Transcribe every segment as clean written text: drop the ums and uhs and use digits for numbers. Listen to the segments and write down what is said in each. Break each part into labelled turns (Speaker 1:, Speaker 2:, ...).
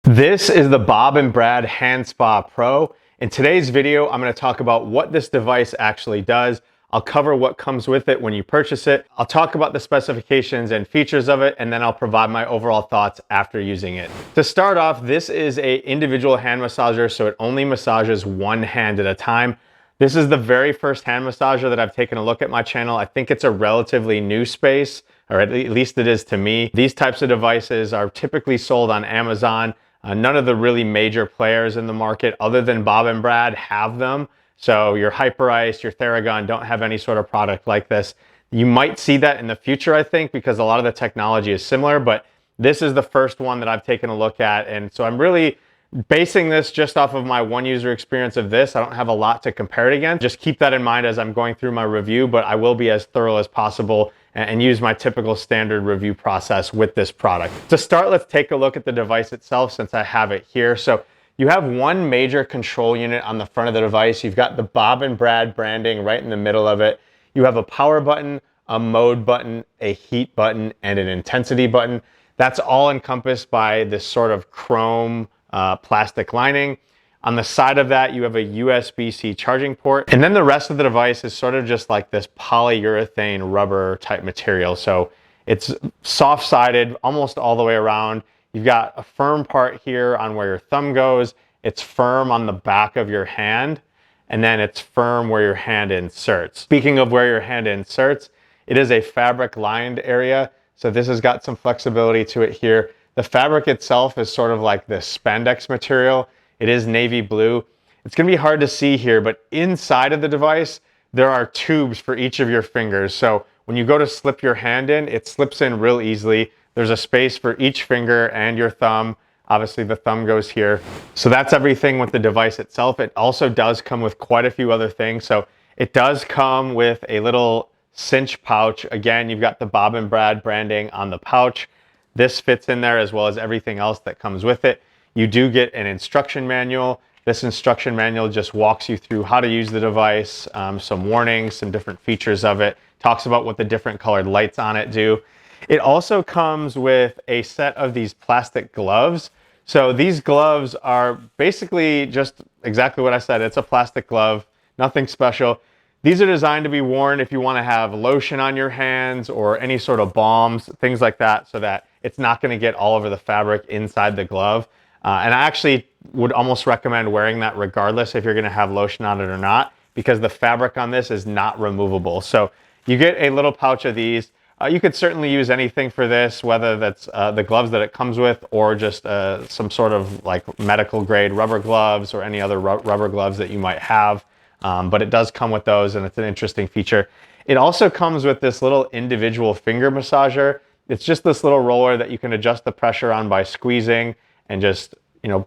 Speaker 1: This is the Bob and Brad HandSpa Pro. In today's video, I'm going to talk about what this device actually does. I'll cover what comes with it when you purchase it. I'll talk about the specifications and features of it, and then I'll provide my overall thoughts after using it. To start off, this is an individual hand massager, so it only massages one hand at a time. This is the very first hand massager that I've taken a look at my channel. I think it's a relatively new space, or at least it is to me. These types of devices are typically sold on Amazon. None of the really major players in the market other than Bob and Brad have them. So your Hyperice, your Theragun don't have any sort of product like this. You might see that in the future, I think, because a lot of the technology is similar, but this is the first one that I've taken a look at. And so I'm really basing this just off of my one user experience of this. I don't have a lot to compare it against. Just keep that in mind as I'm going through my review, but I will be as thorough as possible and use my typical standard review process with this product. To start, let's take a look at the device itself since I have it here. So you have one major control unit on the front of the device. You've got the Bob and Brad branding right in the middle of it. You have a power button, a mode button, a heat button, and an intensity button. That's all encompassed by this sort of chrome plastic lining. On the side of that, you have a USB-C charging port. And then the rest of the device is sort of just like this polyurethane rubber type material. So it's soft-sided almost all the way around. You've got a firm part here on where your thumb goes. It's firm on the back of your hand. And then it's firm where your hand inserts. Speaking of where your hand inserts, it is a fabric lined area. So this has got some flexibility to it here. The fabric itself is sort of like this spandex material. It is navy blue. It's going to be hard to see here, but inside of the device, there are tubes for each of your fingers. So when you go to slip your hand in, it slips in real easily. There's a space for each finger and your thumb. Obviously, the thumb goes here. So that's everything with the device itself. It also does come with quite a few other things. So it does come with a little cinch pouch. Again, you've got the Bob and Brad branding on the pouch. This fits in there as well as everything else that comes with it. You do get an instruction manual. This instruction manual just walks you through how to use the device, some warnings, some different features of it, talks about what the different colored lights on it do. It also comes with a set of these plastic gloves. So these gloves are basically just exactly what I said. It's a plastic glove, nothing special. These are designed to be worn if you want to have lotion on your hands or any sort of balms, things like that, so that it's not going to get all over the fabric inside the glove. And I actually would almost recommend wearing that regardless if you're going to have lotion on it or not, because the fabric on this is not removable. So you get a little pouch of these. You could certainly use anything for this, whether that's the gloves that it comes with or just some sort of like medical grade rubber gloves or any other rubber gloves that you might have. But it does come with those, and it's an interesting feature. It also comes with this little individual finger massager. It's just this little roller that you can adjust the pressure on by squeezing and just,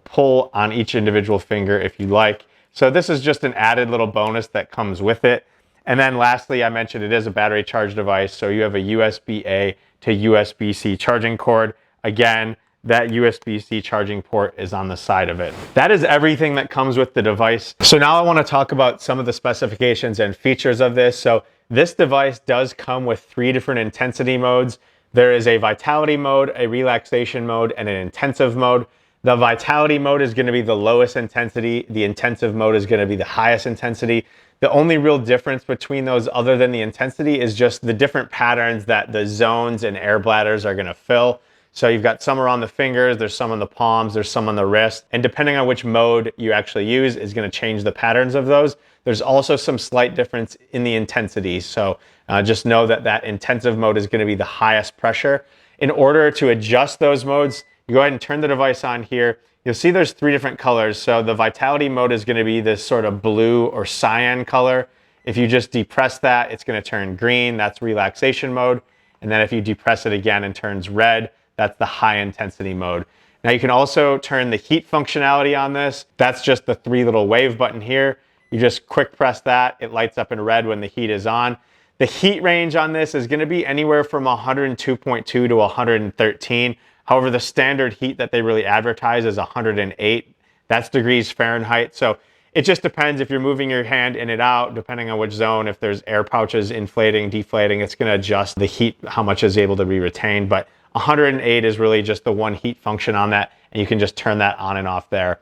Speaker 1: pull on each individual finger if you like. So this is just an added little bonus that comes with it. And then lastly, I mentioned it is a battery charge device. So you have a USB-A to USB-C charging cord. Again, that USB-C charging port is on the side of it. That is everything that comes with the device. So now I want to talk about some of the specifications and features of this. So this device does come with 3 different intensity modes. There is a vitality mode, a relaxation mode, and an intensive mode. The vitality mode is going to be the lowest intensity. The intensive mode is going to be the highest intensity. The only real difference between those other than the intensity is just the different patterns that the zones and air bladders are going to fill. So you've got some around the fingers, there's some on the palms, there's some on the wrist. And depending on which mode you actually use is going to change the patterns of those. There's also some slight difference in the intensity. So just know that that intensive mode is going to be the highest pressure. In order to adjust those modes, you go ahead and turn the device on here. You'll see there's 3 different colors. So the vitality mode is going to be this sort of blue or cyan color. If you just depress that, it's going to turn green. That's relaxation mode. And then if you depress it again and turns red, that's the high intensity mode. Now you can also turn the heat functionality on this. That's just the 3 little wave button here. You just quick press that. It lights up in red when the heat is on. The heat range on this is going to be anywhere from 102.2 to 113. However, the standard heat that they really advertise is 108. That's degrees Fahrenheit. So it just depends if you're moving your hand in and out, depending on which zone. If there's air pouches inflating, deflating, it's going to adjust the heat, how much is able to be retained. But 108 is really just the one heat function on that, and you can just turn that on and off there.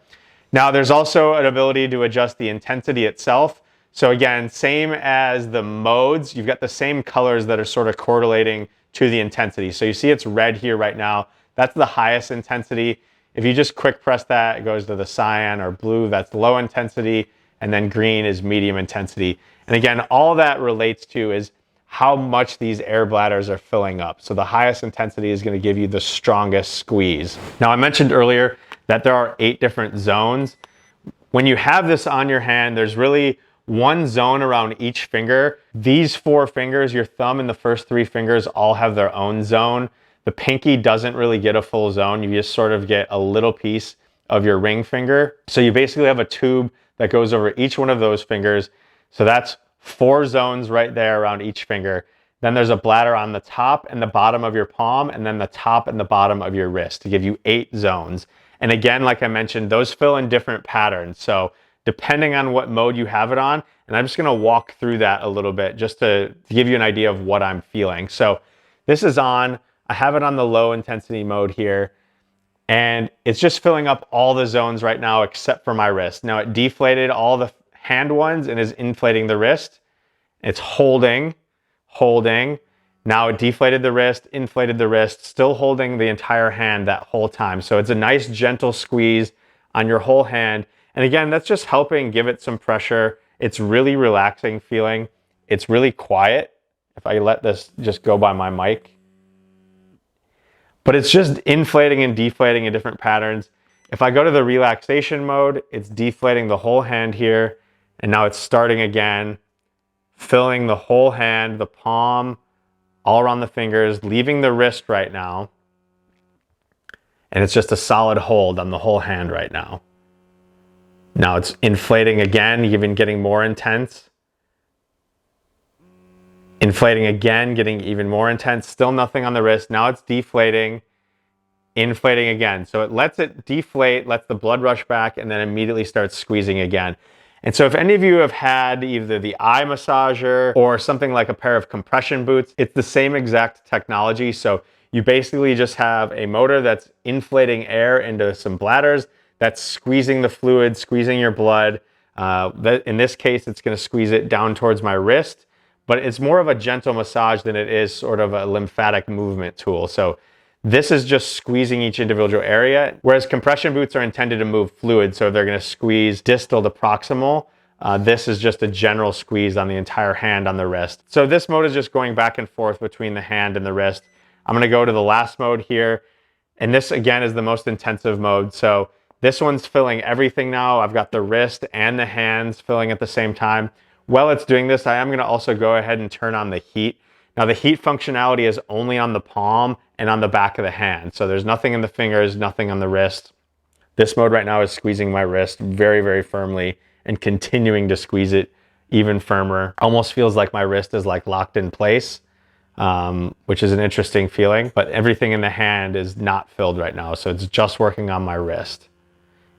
Speaker 1: Now there's also an ability to adjust the intensity itself. So again, same as the modes, you've got the same colors that are sort of correlating to the intensity. So you see it's red here right now. That's the highest intensity. If you just quick press that, it goes to the cyan, or blue, that's low intensity, and then green is medium intensity. And again, all that relates to is how much these air bladders are filling up. So the highest intensity is going to give you the strongest squeeze. Now I mentioned earlier that there are 8 different zones. When you have this on your hand, there's really one zone around each finger. These 4 fingers, your thumb and the first 3 fingers, all have their own zone. The pinky doesn't really get a full zone. You just sort of get a little piece of your ring finger. So you basically have a tube that goes over each one of those fingers. So that's 4 zones right there around each finger. Then there's a bladder on the top and the bottom of your palm, and then the top and the bottom of your wrist to give you 8 zones. And again, like I mentioned, those fill in different patterns. So depending on what mode you have it on, and I'm just gonna walk through that a little bit just to give you an idea of what I'm feeling. So this is on, I have it on the low intensity mode here, and it's just filling up all the zones right now except for my wrist. Now it deflated all the hand ones and is inflating the wrist. It's holding. Now it deflated the wrist, inflated the wrist, still holding the entire hand that whole time. So it's a nice gentle squeeze on your whole hand. And again, that's just helping give it some pressure. It's really relaxing feeling. It's really quiet. If I let this just go by my mic. But it's just inflating and deflating in different patterns. If I go to the relaxation mode, it's deflating the whole hand here. And now it's starting again, filling the whole hand, the palm, all around the fingers, leaving the wrist right now. And it's just a solid hold on the whole hand right now. Now it's inflating again, even getting more intense. Inflating again, getting even more intense. Still nothing on the wrist. Now it's deflating, inflating again. So it lets it deflate, lets the blood rush back, and then immediately starts squeezing again. And so if any of you have had either the eye massager or something like a pair of compression boots, it's the same exact technology. So you basically just have a motor that's inflating air into some bladders, that's squeezing the fluid, squeezing your blood. In this case, it's going to squeeze it down towards my wrist, but it's more of a gentle massage than it is sort of a lymphatic movement tool. So this is just squeezing each individual area, whereas compression boots are intended to move fluid, so they're going to squeeze distal to proximal. This is just a general squeeze on the entire hand on the wrist. So this mode is just going back and forth between the hand and the wrist. I'm going to go to the last mode here, and this again is the most intensive mode. So this one's filling everything now. I've got the wrist and the hands filling at the same time. While it's doing this, I am going to also go ahead and turn on the heat. Now the heat functionality is only on the palm and on the back of the hand. So there's nothing in the fingers, nothing on the wrist. This mode right now is squeezing my wrist very, very firmly and continuing to squeeze it even firmer. Almost feels like my wrist is like locked in place, which is an interesting feeling, but everything in the hand is not filled right now. So it's just working on my wrist.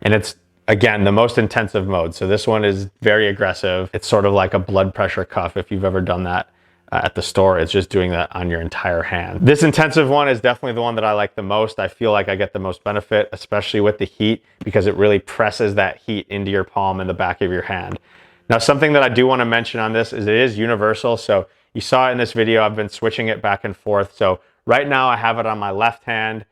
Speaker 1: And it's, again, the most intensive mode. So this one is very aggressive. It's sort of like a blood pressure cuff if you've ever done that at the store. It's just doing that on your entire hand. This intensive one is definitely the one that I like the most. I feel like I get the most benefit, especially with the heat, because it really presses that heat into your palm and the back of your hand. Now, something that I do want to mention on this is it is universal. So you saw it in this video, I've been switching it back and forth. So right now I have it on my left hand.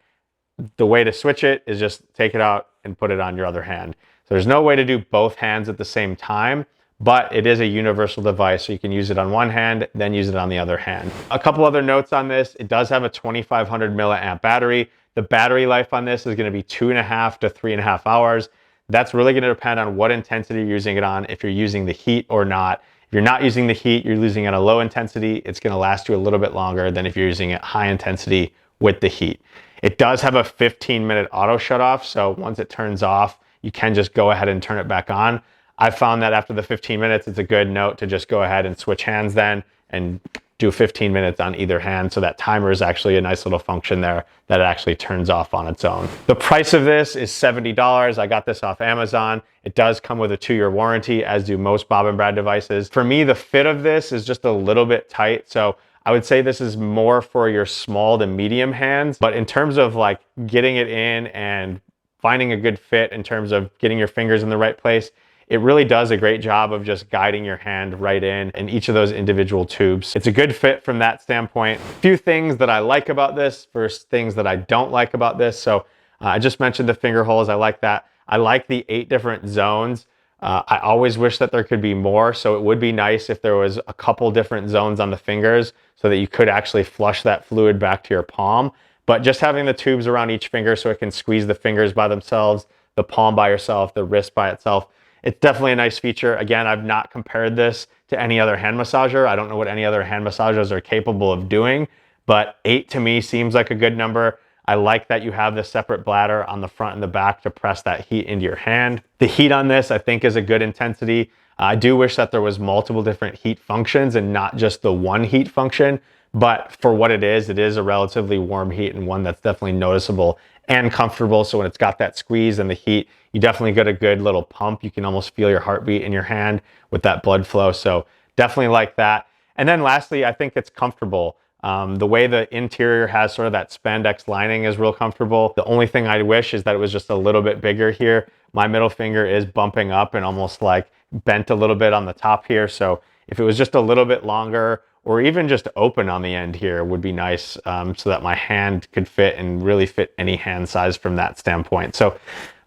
Speaker 1: The way to switch it is just take it out and put it on your other hand. So there's no way to do both hands at the same time, but it is a universal device. So you can use it on one hand, then use it on the other hand. A couple other notes on this. It does have a 2500 milliamp battery. The battery life on this is going to be 2.5 to 3.5 hours. That's really going to depend on what intensity you're using it on, if you're using the heat or not. If you're not using the heat, you're using it at a low intensity, it's going to last you a little bit longer than if you're using it high intensity with the heat. It does have a 15-minute auto shut off. So once it turns off, you can just go ahead and turn it back on. I found that after the 15 minutes, it's a good note to just go ahead and switch hands then and do 15 minutes on either hand. So that timer is actually a nice little function there that it actually turns off on its own. The price of this is $70. I got this off Amazon. It does come with a 2-year warranty, as do most Bob and Brad devices. For me, the fit of this is just a little bit tight. So I would say this is more for your small to medium hands, but in terms of like getting it in and finding a good fit in terms of getting your fingers in the right place, it really does a great job of just guiding your hand right in each of those individual tubes. It's a good fit from that standpoint. A few things that I like about this versus things that I don't like about this. So I just mentioned the finger holes. I like that. I like the 8 different zones. I always wish that there could be more. So it would be nice if there was a couple different zones on the fingers so that you could actually flush that fluid back to your palm. But just having the tubes around each finger so it can squeeze the fingers by themselves, the palm by yourself, the wrist by itself, it's definitely a nice feature. Again, I've not compared this to any other hand massager. I don't know what any other hand massagers are capable of doing, but 8 to me seems like a good number. I like that you have the separate bladder on the front and the back to press that heat into your hand. The heat on this, I think, is a good intensity. I do wish that there was multiple different heat functions and not just the one heat function, but for what it is a relatively warm heat and one that's definitely noticeable and comfortable. So when it's got that squeeze and the heat, you definitely get a good little pump. You can almost feel your heartbeat in your hand with that blood flow. So definitely like that. And then lastly, I think it's comfortable. The way the interior has sort of that spandex lining is real comfortable. The only thing I wish is that it was just a little bit bigger here. My middle finger is bumping up and almost like bent a little bit on the top here. So if it was just a little bit longer or even just open on the end here would be nice, so that my hand could fit and really fit any hand size from that standpoint. So,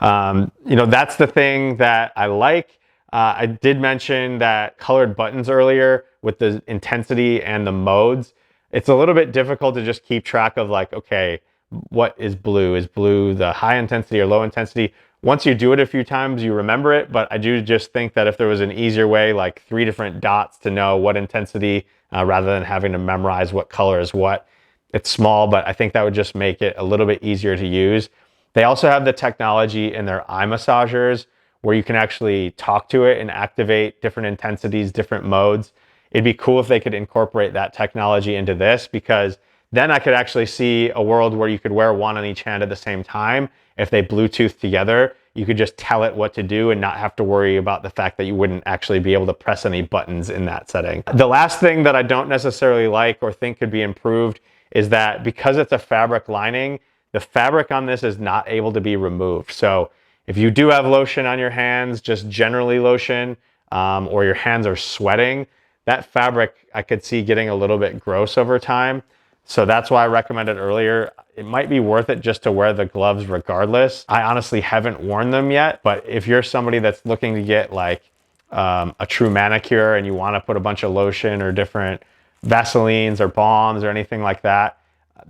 Speaker 1: you know, that's the thing that I like. I did mention that colored buttons earlier with the intensity and the modes. It's a little bit difficult to just keep track of like, okay, what is blue? Is blue the high intensity or low intensity? Once you do it a few times, you remember it, but I do just think that if there was an easier way, like 3 different dots to know what intensity, rather than having to memorize what color is what. It's small, but I think that would just make it a little bit easier to use. They also have the technology in their eye massagers where you can actually talk to it and activate different intensities, different modes. It'd be cool if they could incorporate that technology into this, because then I could actually see a world where you could wear one on each hand at the same time. If they Bluetooth together, you could just tell it what to do and not have to worry about the fact that you wouldn't actually be able to press any buttons in that setting. The last thing that I don't necessarily like or think could be improved is that because it's a fabric lining, the fabric on this is not able to be removed. So if you do have lotion on your hands, just generally lotion, or your hands are sweating, that fabric I could see getting a little bit gross over time. So that's why I recommended earlier, it might be worth it just to wear the gloves regardless. I honestly haven't worn them yet, but if you're somebody that's looking to get like a true manicure and you want to put a bunch of lotion or different Vaselines or balms or anything like that,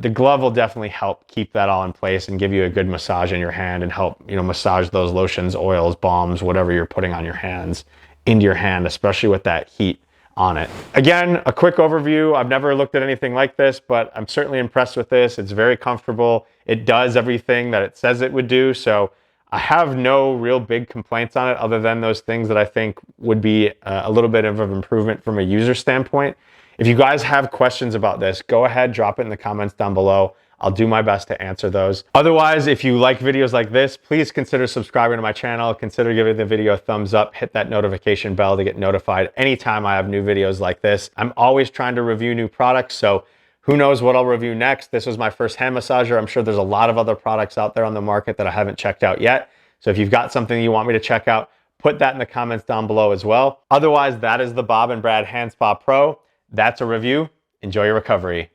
Speaker 1: the glove will definitely help keep that all in place and give you a good massage in your hand and help, you know, massage those lotions, oils, balms, whatever you're putting on your hands into your hand, especially with that heat on it. Again, a quick overview. I've never looked at anything like this, but I'm certainly impressed with this. It's very comfortable. It does everything that it says it would do. So I have no real big complaints on it other than those things that I think would be a little bit of an improvement from a user standpoint. If you guys have questions about this, go ahead, drop it in the comments down below. I'll do my best to answer those. Otherwise, if you like videos like this, please consider subscribing to my channel. Consider giving the video a thumbs up. Hit that notification bell to get notified anytime I have new videos like this. I'm always trying to review new products, so who knows what I'll review next. This was my first hand massager. I'm sure there's a lot of other products out there on the market that I haven't checked out yet. So if you've got something you want me to check out, put that in the comments down below as well. Otherwise, that is the Bob and Brad HandSpa Pro. That's a review. Enjoy your recovery.